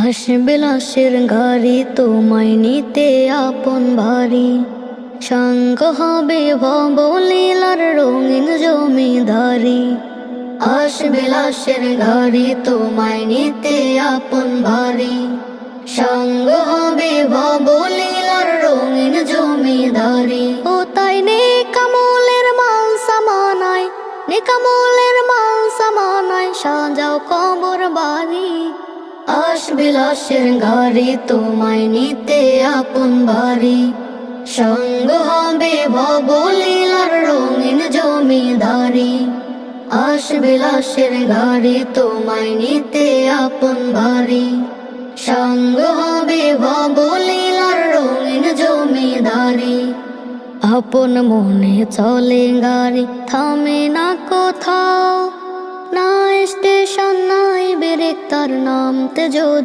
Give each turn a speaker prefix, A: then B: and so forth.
A: আসবে লাশের গাড়ি তোমায় নিতে আপন বাড়ি, সঙ্গ হবে ভবলীলার রঙিন জমিদারি। আসবে লাশের গাড়ি তোমায় নিতে আপন বাড়ি, সঙ্গ হবে ভবলীলার রঙিন জমিদারি। ও তাই নেকামলের মাল সামানায়, নেকামলের মাল সামানায় সাজাও কবর বাড়ি। আসবে লাশের গাড়ি তোমায় নিতে আপন বাড়ি, সঙ্গ হবে ভবলীলার রঙিন জমিদারি। আসবে লাশের গাড়ি তোমায় নিতে আপন বাড়ি, সঙ্গ হবে ভবলীলার রঙিন জমিদারি। আপন মনে চলে গাড়ি, থামে না কোথাও, না স্টেশন নাই ব্রেক, তার নামতে যদি